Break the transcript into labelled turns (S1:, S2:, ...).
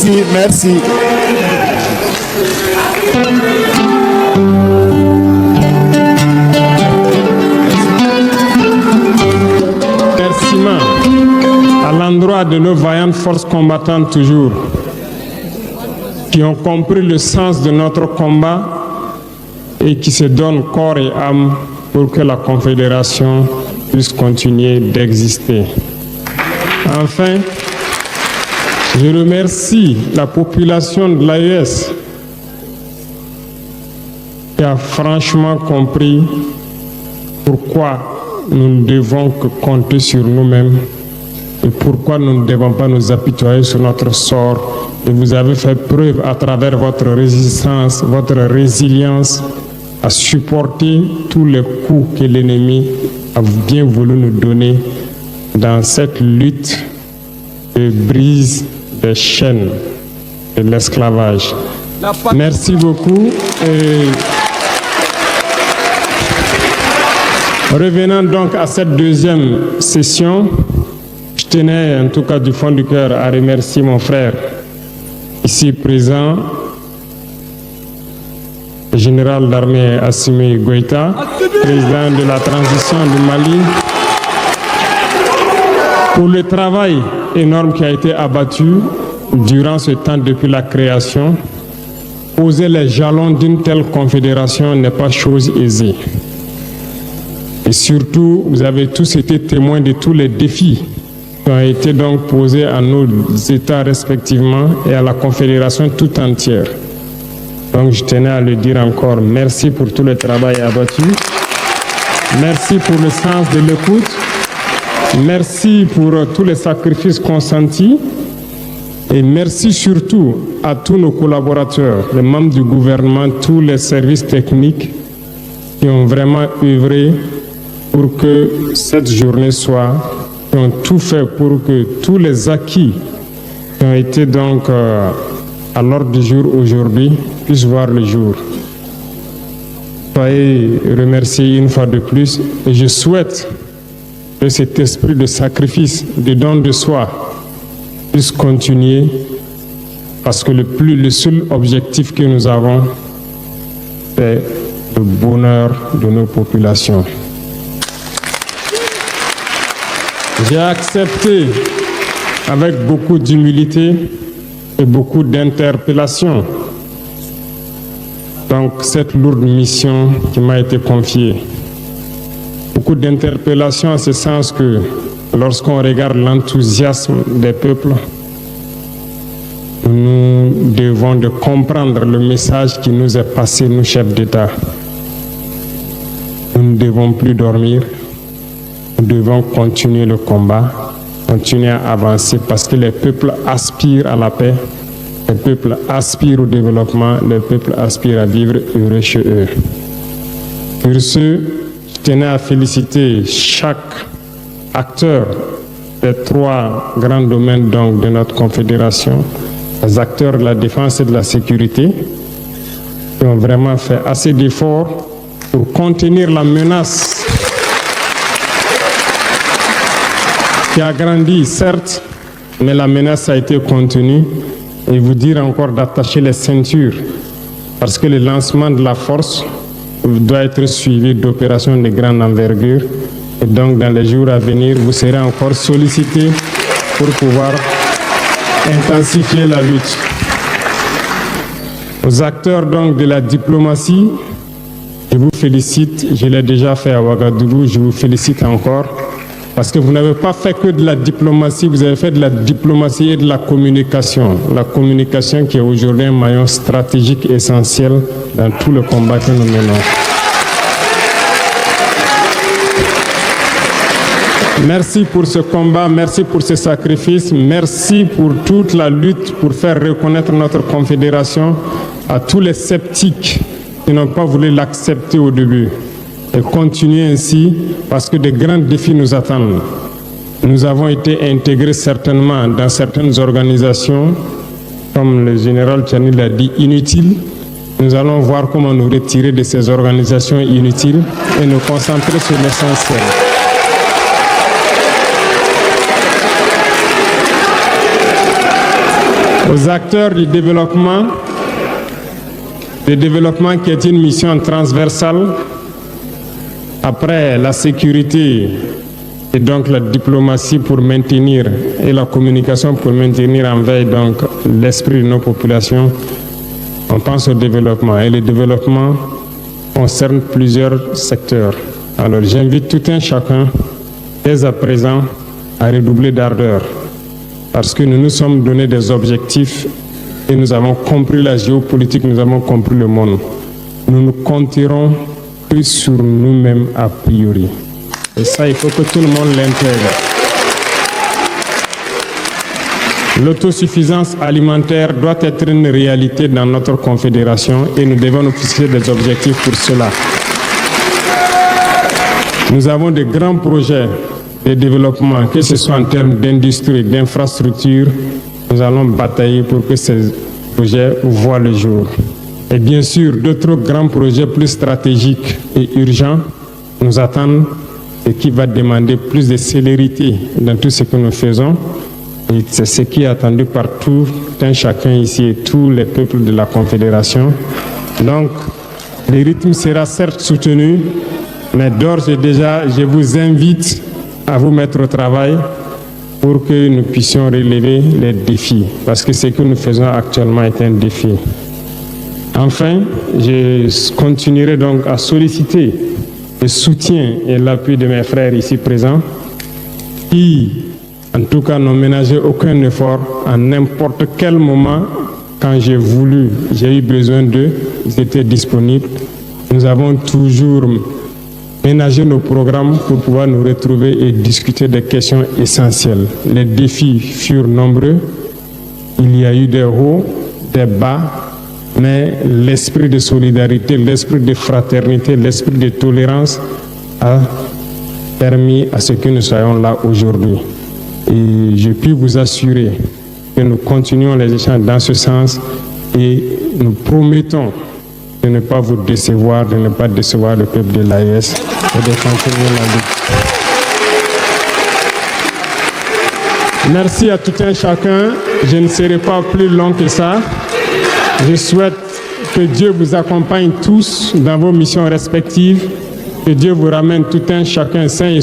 S1: Merci, merci.
S2: Remerciements à l'endroit de nos vaillantes forces combattantes toujours, qui ont compris le sens de notre combat et qui se donnent corps et âme pour que la Confédération puisse continuer d'exister. Enfin, je remercie la population de l'AES qui a franchement compris pourquoi nous ne devons que compter sur nous-mêmes et pourquoi nous ne devons pas nous apitoyer sur notre sort. Et vous avez fait preuve à travers votre résistance, votre résilience à supporter tous les coups que l'ennemi a bien voulu nous donner dans cette lutte de brise des chaînes de l'esclavage. Merci beaucoup. Et revenant donc à cette deuxième session, je tenais en tout cas du fond du cœur à remercier mon frère ici présent, le général d'armée Assimi Goïta, président de la transition du Mali, pour le travail énorme qui a été abattu durant ce temps depuis la création. Poser les jalons d'une telle confédération n'est pas chose aisée. Et surtout, vous avez tous été témoins de tous les défis qui ont été donc posés à nos États respectivement et à la confédération tout entière. Donc je tenais à le dire encore, merci pour tout le travail abattu. Merci pour le sens de l'écoute. Merci pour tous les sacrifices consentis. Et merci surtout à tous nos collaborateurs, les membres du gouvernement, tous les services techniques qui ont vraiment œuvré pour que cette journée soit, qui ont tout fait pour que tous les acquis qui ont été donc à l'ordre du jour aujourd'hui puissent voir le jour. Soyez remerciés une fois de plus et je souhaite que cet esprit de sacrifice, de don de soi puisse continuer parce que le seul objectif que nous avons, c'est le bonheur de nos populations. J'ai accepté avec beaucoup d'humilité et beaucoup d'interpellation donc cette lourde mission qui m'a été confiée. Beaucoup d'interpellations en ce sens que lorsqu'on regarde l'enthousiasme des peuples, nous devons de comprendre le message qui nous est passé, nous chefs d'État. Nous ne devons plus dormir, nous devons continuer le combat, continuer à avancer parce que les peuples aspirent à la paix, les peuples aspirent au développement, les peuples aspirent à vivre heureux chez eux. Pour ce, je tenais à féliciter chaque acteur des trois grands domaines donc, de notre confédération, les acteurs de la défense et de la sécurité, qui ont vraiment fait assez d'efforts pour contenir la menace qui a grandi, certes, mais la menace a été contenue. Et vous dire encore d'attacher les ceintures, parce que le lancement de la force doit être suivi d'opérations de grande envergure. Et donc, dans les jours à venir, vous serez encore sollicités pour pouvoir intensifier la lutte. Aux acteurs donc de la diplomatie, je vous félicite. Je l'ai déjà fait à Ouagadougou, je vous félicite encore. Parce que vous n'avez pas fait que de la diplomatie, vous avez fait de la diplomatie et de la communication. La communication qui est aujourd'hui un maillon stratégique essentiel dans tout le combat que nous menons. Merci pour ce combat, merci pour ce sacrifice, merci pour toute la lutte pour faire reconnaître notre confédération à tous les sceptiques qui n'ont pas voulu l'accepter au début. Et continuer ainsi parce que de grands défis nous attendent. Nous avons été intégrés certainement dans certaines organisations, comme le général Tchani l'a dit, inutiles. Nous allons voir comment nous retirer de ces organisations inutiles et nous concentrer sur l'essentiel. aux acteurs du développement qui est une mission transversale après la sécurité et donc la diplomatie pour maintenir et la communication pour maintenir en veille donc l'esprit de nos populations. On pense au développement et le développement concerne plusieurs secteurs. Alors j'invite tout un chacun dès à présent à redoubler d'ardeur parce que nous nous sommes donné des objectifs et nous avons compris la géopolitique, nous avons compris le monde. Nous ne compterons plus sur nous-mêmes a priori. Et ça, il faut que tout le monde l'intègre. L'autosuffisance alimentaire doit être une réalité dans notre confédération et nous devons nous fixer des objectifs pour cela. Nous avons de grands projets de développement, que ce soit en termes d'industrie, d'infrastructure. Nous allons batailler pour que ces projets voient le jour. Et bien sûr, d'autres grands projets plus stratégiques et urgents nous attendent et qui va demander plus de célérité dans tout ce que nous faisons. Et c'est ce qui est attendu par tout un chacun ici et tous les peuples de la Confédération. Donc, le rythme sera certes soutenu, mais d'ores et déjà, je vous invite à vous mettre au travail pour que nous puissions relever les défis, parce que ce que nous faisons actuellement est un défi. Enfin, je continuerai donc à solliciter le soutien et l'appui de mes frères ici présents, qui, en tout cas, n'ont ménagé aucun effort à n'importe quel moment. Quand j'ai voulu, j'ai eu besoin d'eux, ils étaient disponibles. Nous avons toujours ménager nos programmes pour pouvoir nous retrouver et discuter des questions essentielles. Les défis furent nombreux, il y a eu des hauts, des bas, mais l'esprit de solidarité, l'esprit de fraternité, l'esprit de tolérance a permis à ce que nous soyons là aujourd'hui. Et je puis vous assurer que nous continuons les échanges dans ce sens et nous promettons de ne pas vous décevoir, de ne pas décevoir le peuple de l'AES et de continuer la lutte. Merci à tout un chacun. Je ne serai pas plus long que ça. Je souhaite que Dieu vous accompagne tous dans vos missions respectives, que Dieu vous ramène tout un chacun sain et